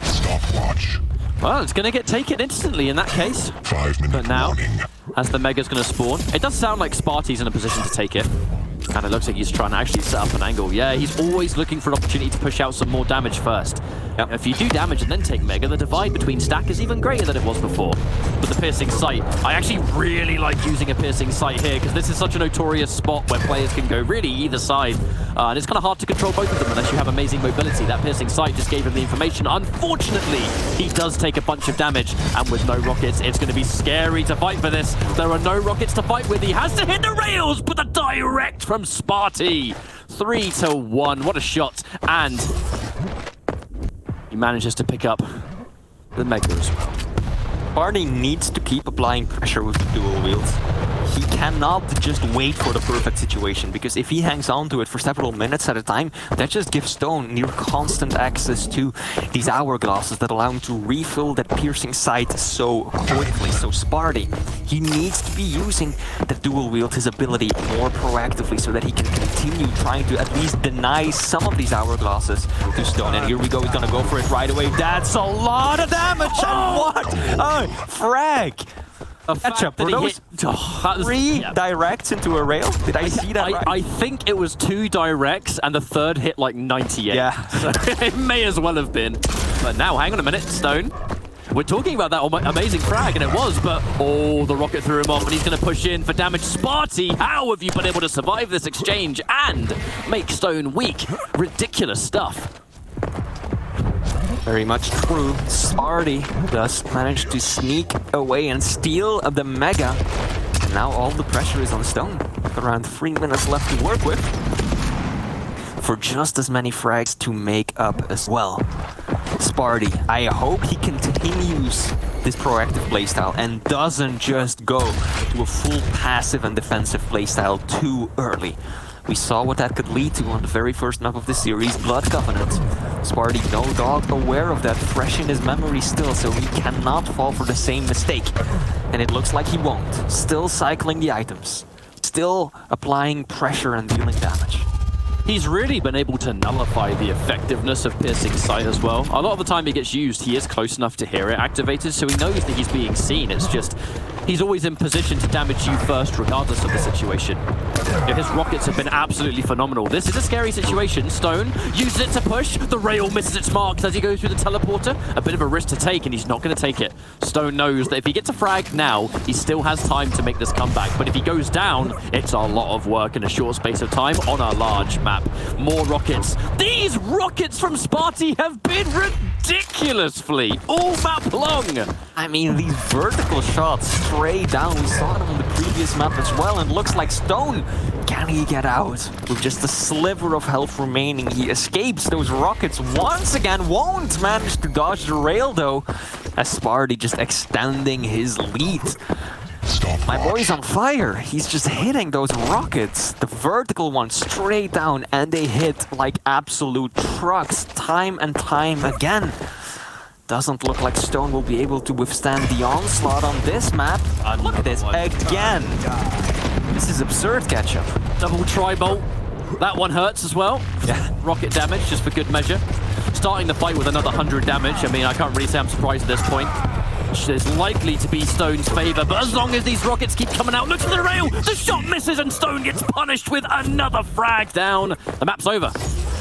Stopwatch. Well, it's going to get taken instantly in that case. 5 minute But now, warning. as the Mega's going to spawn, it does sound like Spart1e's in a position to take it. And it looks like he's trying to actually set up an angle. Yeah, he's always looking for an opportunity to push out some more damage first. Yep. If you do damage and then take Mega, the divide between stack is even greater than it was before. But the piercing sight, I actually really like using a piercing sight here, because this is such a notorious spot where players can go really either side. And it's kind of hard to control both of them unless you have amazing mobility. That piercing sight just gave him the information. Unfortunately, he does take a bunch of damage, and with no rockets, it's going to be scary to fight for this. There are no rockets to fight with. He has to hit the rails, but the direct from Spart1e. 3-1, what a shot. And he manages to pick up the Mega as well. Spart1e needs to keep applying pressure with the dual wields. He cannot just wait for the perfect situation, because if he hangs on to it for several minutes at a time, that just gives St0n near constant access to these hourglasses that allow him to refill that piercing sight so quickly. So Spart1e, he needs to be using the dual wield, his ability, more proactively so that he can continue trying to at least deny some of these hourglasses to St0n. And here we go, he's gonna go for it right away. That's a lot of damage, and what a frag! Ketchup, were those three directs into a rail? Did I see that right? I think it was 2 directs, and the third hit like 98. Yeah. So it may as well have been. But now, hang on a minute, St0n. We're talking about that amazing frag, and it was, but the rocket threw him off, and he's going to push in for damage. Spart1e, how have you been able to survive this exchange and make St0n weak? Ridiculous stuff. Very much true. Spart1e does manage to sneak away and steal the Mega. And now all the pressure is on St0n. Around 3 minutes left to work with, for just as many frags to make up as well. Spart1e, I hope he continues this proactive playstyle and doesn't just go to a full passive and defensive playstyle too early. We saw what that could lead to on the very first map of the series, Blood Covenant. Spart1e, no doubt aware of that, fresh in his memory still, so he cannot fall for the same mistake. And it looks like he won't. Still cycling the items. Still applying pressure and dealing damage. He's really been able to nullify the effectiveness of Piercing Sight as well. A lot of the time he gets used, he is close enough to hear it activated, so he knows that he's being seen. It's just, he's always in position to damage you first, regardless of the situation. His rockets have been absolutely phenomenal. This is a scary situation. Stone uses it to push. The rail misses its marks as he goes through the teleporter. A bit of a risk to take, and he's not going to take it. Stone knows that if he gets a frag now, he still has time to make this comeback. But if he goes down, it's a lot of work in a short space of time on a large map. More rockets. These rockets from Spart1e have been ridiculously all map long. I mean, these vertical shots straight down, we saw them on the previous map as well, and looks like Stone, can he get out? With just a sliver of health remaining, he escapes those rockets once again, won't manage to dodge the rail though, as Spart1e just extending his lead. My boy's on fire. He's just hitting those rockets. The vertical ones straight down, and they hit like absolute trucks time and time again. Doesn't look like Stone will be able to withstand the onslaught on this map. Look at this again. This is absurd, Ketchup. Double tri-bolt. That one hurts as well. Yeah. Rocket damage, just for good measure. Starting the fight with another 100 damage. I mean, I can't really say I'm surprised at this point. It's likely to be Stone's favor, but as long as these rockets keep coming out, look for the rail! The shot misses and Stone gets punished with another frag down. The map's over.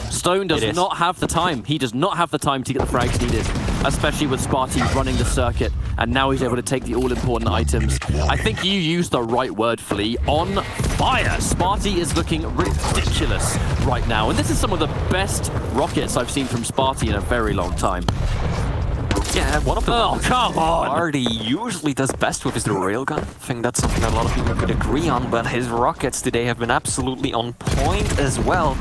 Stone does not have the time. He does not have the time to get the frags needed, especially with Spart1e running the circuit, and now he's able to take the all-important items. I think you used the right word, Flea. On fire! Spart1e is looking ridiculous right now, and this is some of the best rockets I've seen from Spart1e in a very long time. Yeah, one of the come on! Spart1e usually does best with his railgun. I think that's something that a lot of people could agree on, but his rockets today have been absolutely on point as well.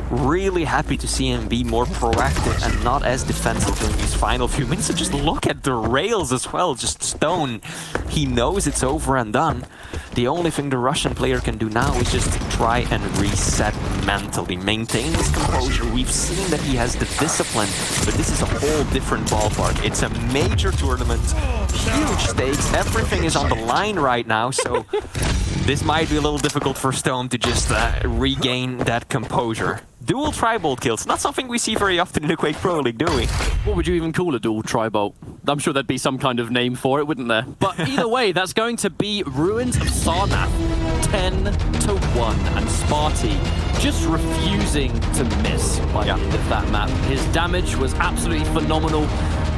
Really happy to see him be more proactive and not as defensive during these final few minutes. And just look at the rails as well, just Stone. He knows it's over and done. The only thing the Russian player can do now is just try and reset mentally, maintain his composure. We've seen that he has the discipline, but this is a whole different ballpark. It's a major tournament, huge stakes, everything is on the line right now, so this might be a little difficult for Stone to just regain that composure. Dual tri-bolt kills, not something we see very often in the Quake Pro League, do we? What would you even call a dual tri-bolt? I'm sure there'd be some kind of name for it, wouldn't there? But either way, that's going to be Ruins of Sarnath, 10-1, and Spart1e just refusing to miss by the end of that map. His damage was absolutely phenomenal,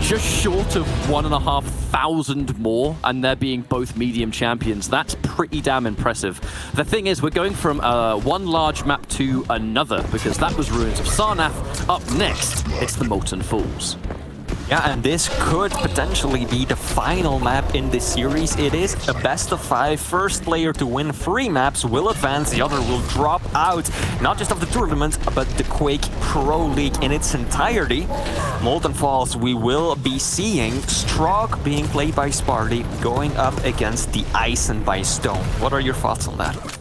just short of 1,500 more, and they're being both medium champions. That's pretty damn impressive. The thing is, we're going from one large map to another, because that was Ruins of Sarnath. Up next, it's the Molten Falls. Yeah, and this could potentially be the final map in this series. It is a best of 5. First player to win 3 maps will advance, the other will drop out. Not just of the tournament, but the Quake Pro League in its entirety. Molten Falls, we will be seeing Strog being played by Spart1e going up against the Icen by Stone. What are your thoughts on that?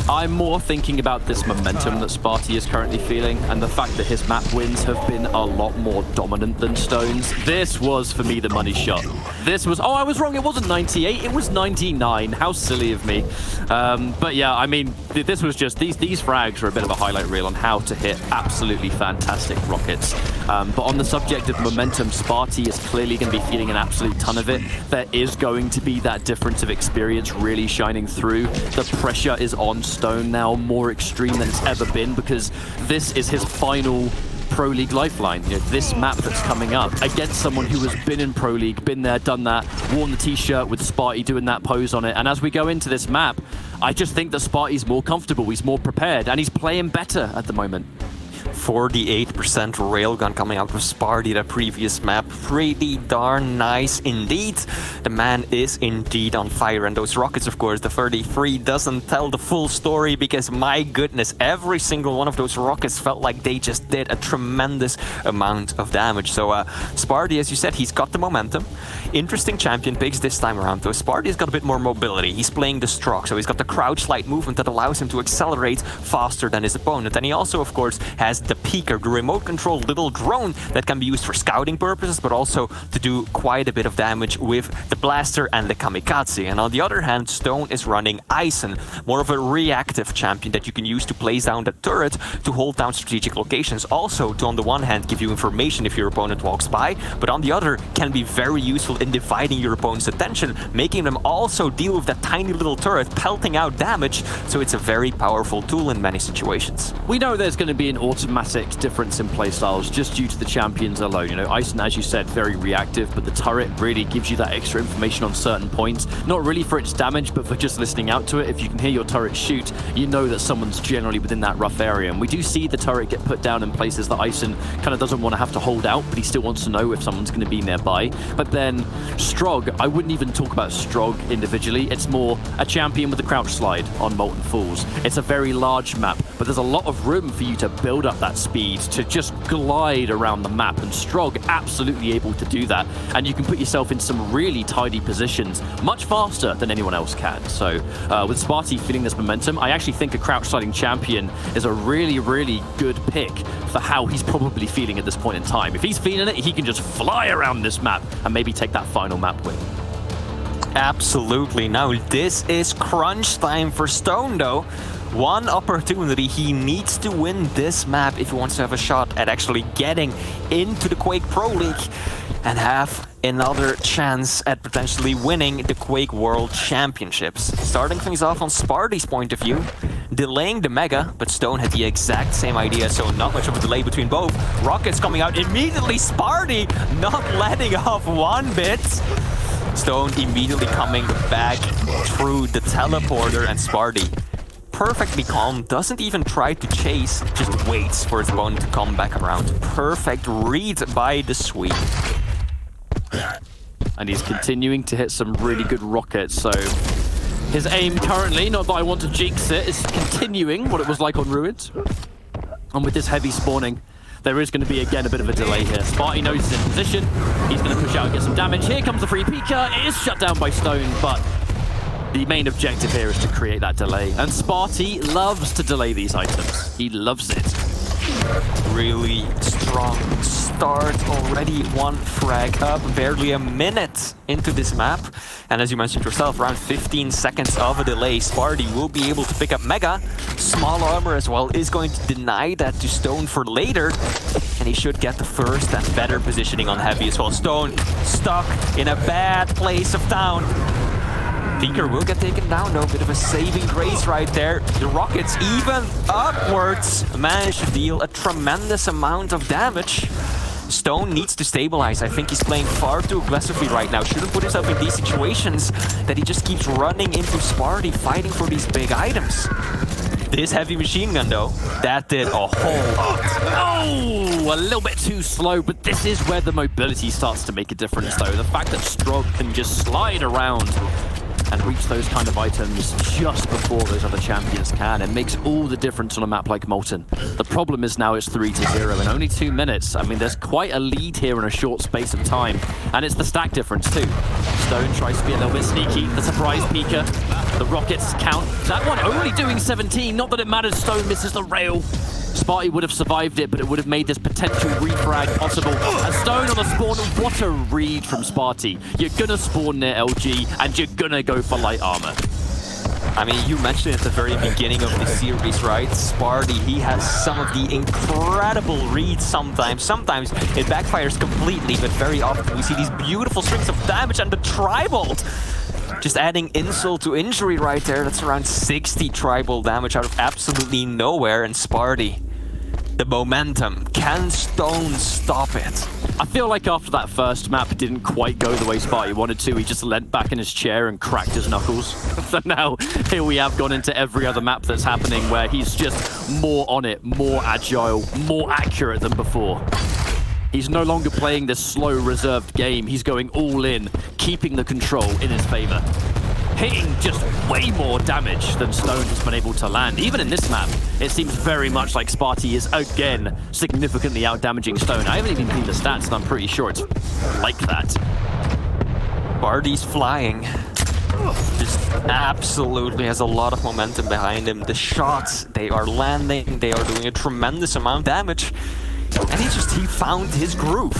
I'm more thinking about this momentum that Spart1e is currently feeling, and the fact that his map wins have been a lot more dominant than Stone's. This was, for me, the money shot. This was, oh, I was wrong, it wasn't 98, it was 99. How silly of me. But yeah, I mean, this was just, these frags are a bit of a highlight reel on how to hit absolutely fantastic rockets. But on the subject of momentum, Spart1e is clearly going to be feeling an absolute ton of it. There is going to be that difference of experience really shining through. The pressure is on Stone now, more extreme than it's ever been, because this is his final Pro League lifeline. You know, this map that's coming up against someone who has been in Pro League, been there, done that, worn the t-shirt with Spart1e doing that pose on it. And as we go into this map, I just think that Spart1e's more comfortable, he's more prepared, and he's playing better at the moment. 48% railgun coming out of Spart1e, the previous map. Pretty darn nice indeed. The man is indeed on fire, and those rockets, of course, the 33 doesn't tell the full story, because my goodness, every single one of those rockets felt like they just did a tremendous amount of damage. So Spart1e, as you said, he's got the momentum. Interesting champion picks this time around though. Spart1e's got a bit more mobility. He's playing the Stroke, so he's got the crouch slide movement that allows him to accelerate faster than his opponent. And he also, of course, has the Peeker, the remote control little drone that can be used for scouting purposes, but also to do quite a bit of damage with the Blaster and the Kamikaze. And on the other hand, St0n is running Ison, more of a reactive champion that you can use to place down the turret to hold down strategic locations. Also, to on the one hand give you information if your opponent walks by, but on the other can be very useful in dividing your opponent's attention, making them also deal with that tiny little turret pelting out damage. So it's a very powerful tool in many situations. We know there's going to be an automatic difference in playstyles just due to the champions alone. You know, Ison, as you said, very reactive, but the turret really gives you that extra information on certain points. Not really for its damage, but for just listening out to it. If you can hear your turret shoot, you know that someone's generally within that rough area. And we do see the turret get put down in places that Ison kind of doesn't want to have to hold out, but he still wants to know if someone's going to be nearby. But then Strog, I wouldn't even talk about Strog individually. It's more a champion with a crouch slide on Molten Falls. It's a very large map, but there's a lot of room for you to build up that speed, to just glide around the map, and Strog absolutely able to do that. And you can put yourself in some really tidy positions much faster than anyone else can. So with Spart1e feeling this momentum, I actually think a crouch sliding champion is a really, really good pick for how he's probably feeling at this point in time. If he's feeling it, he can just fly around this map and maybe take that final map win. Absolutely. Now this is crunch time for St0n though. One opportunity, he needs to win this map if he wants to have a shot at actually getting into the Quake Pro League and have another chance at potentially winning the Quake World Championships. Starting things off on Spart1e's point of view, delaying the Mega, but St0n had the exact same idea, so not much of a delay between both. Rockets coming out immediately, Spart1e not letting off one bit. St0n immediately coming back through the teleporter, and Spart1e perfectly calm, doesn't even try to chase, just waits for his opponent to come back around. Perfect read by the Swede. And he's continuing to hit some really good rockets, so his aim currently, not that I want to jinx it, is continuing what it was like on Ruins. And with this heavy spawning, there is going to be, again, a bit of a delay here. Spart1e knows he's in position. He's going to push out and get some damage. Here comes the free Peeker. It is shut down by St0n, but the main objective here is to create that delay. And Spart1e loves to delay these items. He loves it. Really strong start, already one frag up, barely a minute into this map. And as you mentioned yourself, around 15 seconds of a delay, Spart1e will be able to pick up Mega. Small armor as well is going to deny that to St0n for later. And he should get the first and better positioning on Heavy as well. St0n stuck in a bad place of town. Peeker will get taken down though, bit of a saving grace right there. The rockets even upwards manage to deal a tremendous amount of damage. St0n needs to stabilize. I think he's playing far too aggressively right now. Shouldn't put himself in these situations that he just keeps running into Spart1e, fighting for these big items. This heavy machine gun though, that did a whole lot. Oh, a little bit too slow, but this is where the mobility starts to make a difference though. The fact that Strog can just slide around and reach those kind of items just before those other champions can. It makes all the difference on a map like Molten. The problem is now it's 3-0 in only 2 minutes. I mean, there's quite a lead here in a short space of time, and it's the stack difference too. St0n tries to be a little bit sneaky. The surprise Peeker. The rockets count. That one only doing 17. Not that it matters. St0n misses the rail. Spart1e would have survived it, but it would have made this potential refrag possible. And St0n on the spawn, what a read from Spart1e. You're gonna spawn near LG, and you're gonna go for light armor. I mean, you mentioned at the very beginning of the series, right? Spart1e, he has some of the incredible reads sometimes. Sometimes it backfires completely, but very often we see these beautiful strings of damage, and the Tribal just adding insult to injury right there. That's around 60 Tribal damage out of absolutely nowhere. And Spart1e, the momentum. Can St0n stop it? I feel like after that first map it didn't quite go the way Spart1e wanted to. He just leant back in his chair and cracked his knuckles. So now here we have gone into every other map that's happening where he's just more on it, more agile, more accurate than before. He's no longer playing this slow, reserved game. He's going all in, keeping the control in his favor. Hitting just way more damage than St0n has been able to land. Even in this map, it seems very much like Spart1e is again significantly out-damaging St0n. I haven't even seen the stats, and I'm pretty sure it's like that. Spart1e's flying. Just absolutely has a lot of momentum behind him. The shots, they are landing, they are doing a tremendous amount of damage. And he found his groove.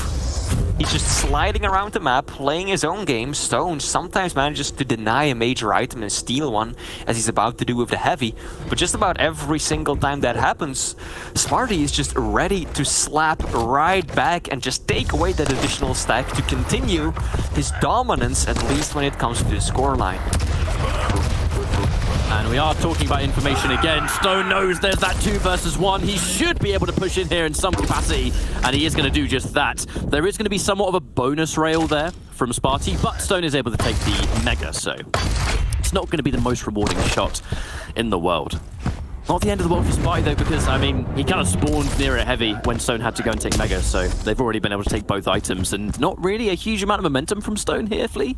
He's just sliding around the map, playing his own game. St0n sometimes manages to deny a major item and steal one, as he's about to do with the heavy. But just about every single time that happens, Spart1e is just ready to slap right back and just take away that additional stack to continue his dominance, at least when it comes to the scoreline. And we are talking about information again. St0n knows there's that 2 versus 1. He should be able to push in here in some capacity, and he is going to do just that. There is going to be somewhat of a bonus rail there from Spart1e, but St0n is able to take the Mega, so it's not going to be the most rewarding shot in the world. Not the end of the world for Spart1e though, because, I mean, he kind of spawned near a heavy when St0n had to go and take Mega, so they've already been able to take both items, and not really a huge amount of momentum from St0n here, Flea.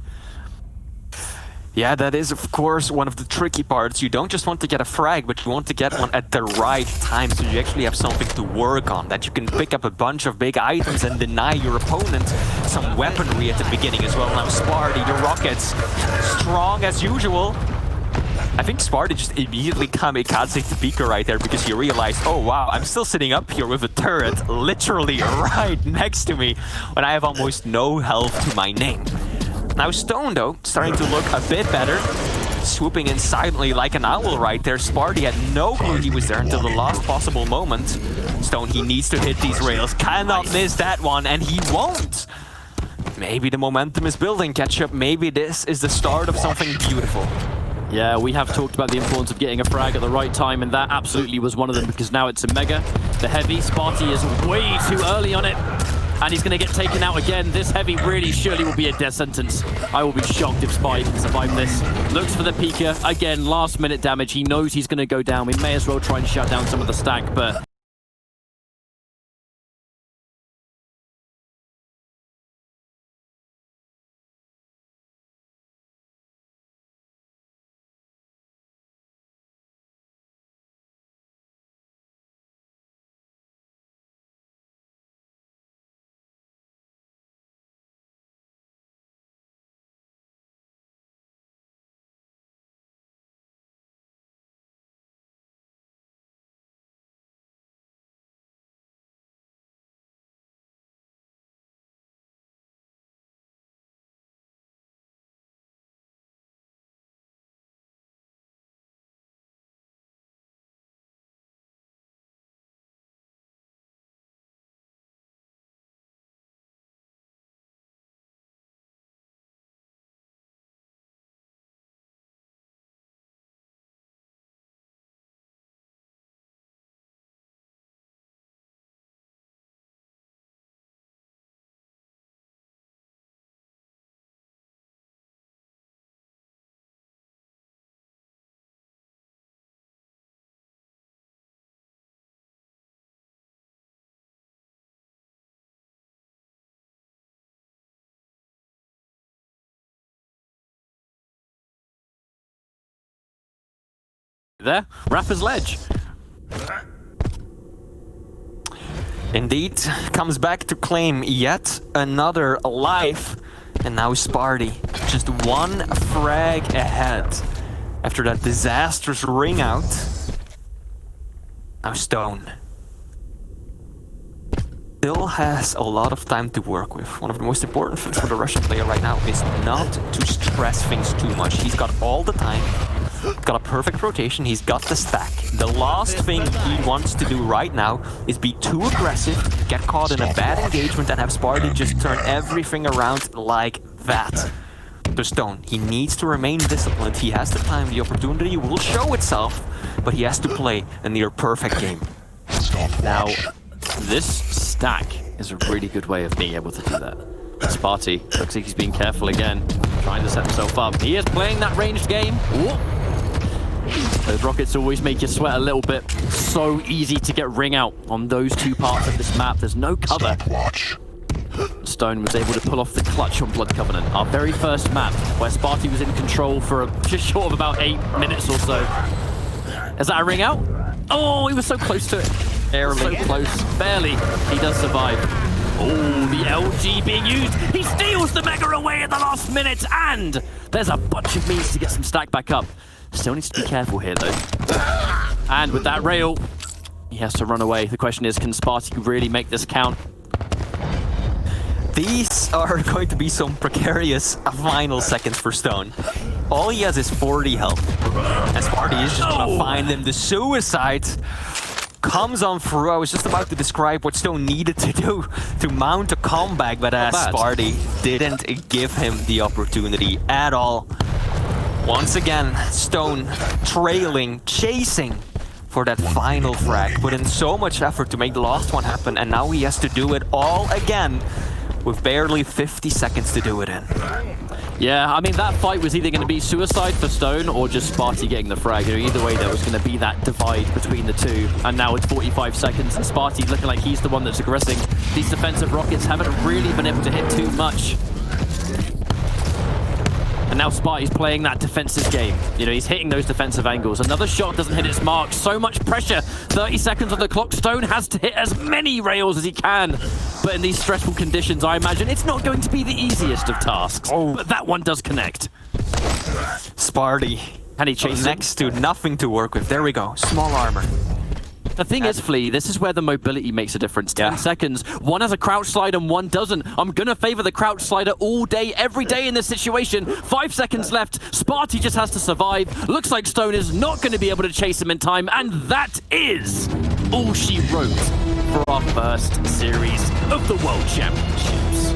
Yeah, that is, of course, one of the tricky parts. You don't just want to get a frag, but you want to get one at the right time, so you actually have something to work on, that you can pick up a bunch of big items and deny your opponent some weaponry at the beginning as well. Now Spart1e, the rockets, strong as usual. I think Spart1e just immediately kamikaze to Beaker right there, because he realized, oh wow, I'm still sitting up here with a turret literally right next to me when I have almost no health to my name. Now St0n, though, starting to look a bit better. Swooping in silently like an owl right there. Spart1e had no clue he was there until the last possible moment. St0n, he needs to hit these rails. Cannot miss that one, and he won't. Maybe the momentum is building, Ketchup. Maybe this is the start of something beautiful. Yeah, we have talked about the importance of getting a frag at the right time, and that absolutely was one of them, because now it's a Mega. The heavy, Spart1e is way too early on it. And he's going to get taken out again. This heavy really surely will be a death sentence. I will be shocked if Spart1e can survive this. Looks for the Pika. Again, last minute damage. He knows he's going to go down. We may as well try and shut down some of the stack, but... There, Rapper's Ledge. Indeed, comes back to claim yet another life. And now Spart1e, just one frag ahead. After that disastrous ring out. Now St0n still has a lot of time to work with. One of the most important things for the Russian player right now is not to stress things too much. He's got all the time. Got a perfect rotation, he's got the stack. The last thing he wants to do right now is be too aggressive, get caught in a bad engagement, and have Spart1e just turn everything around like that. To St0n, he needs to remain disciplined. He has the time, the opportunity will show itself, but he has to play a near perfect game. Now, this stack is a really good way of being able to do that. Spart1e looks like he's being careful again, trying to set himself up. He is playing that ranged game. Ooh. Those rockets always make you sweat a little bit. So easy to get ring out on those two parts of this map. There's no cover. Stopwatch. Stone was able to pull off the clutch on Blood Covenant, our very first map, where Spart1e was in control for just short of about 8 minutes or so. Is that a ring out? Oh, he was so close to it. Barely. So close. Barely. He does survive. Oh, the LG being used. He steals the Mega away at the last minute, and there's a bunch of means to get some stack back up. Still needs to be careful here, though. And with that rail, he has to run away. The question is, can Spart1e really make this count? These are going to be some precarious final seconds for St0n. All he has is 40 health. And Spart1e is just gonna find him. The suicide comes on through. I was just about to describe what St0n needed to do to mount a comeback, but Spart1e didn't give him the opportunity at all. Once again, St0n trailing, chasing for that final frag. Put in so much effort to make the last one happen, and now he has to do it all again with barely 50 seconds to do it in. Yeah, I mean, that fight was either going to be suicide for St0n or just Spart1e getting the frag. You know, either way, there was going to be that divide between the two. And now it's 45 seconds, and Spart1e looking like he's the one that's aggressing. These defensive rockets haven't really been able to hit too much. And now Spart1e's playing that defensive game. You know, he's hitting those defensive angles. Another shot doesn't hit its mark. So much pressure. 30 seconds on the clock. St0n has to hit as many rails as he can. But in these stressful conditions, I imagine it's not going to be the easiest of tasks. But that one does connect. Spart1e. Can he chase next to nothing to work with. There we go. Small armor. The thing is, Flea, this is where the mobility makes a difference. 10 seconds. One has a crouch slide and one doesn't. I'm going to favor the crouch slider all day, every day in this situation. 5 seconds left. Spart1e just has to survive. Looks like St0n is not going to be able to chase him in time. And that is all she wrote for our first series of the World Championships.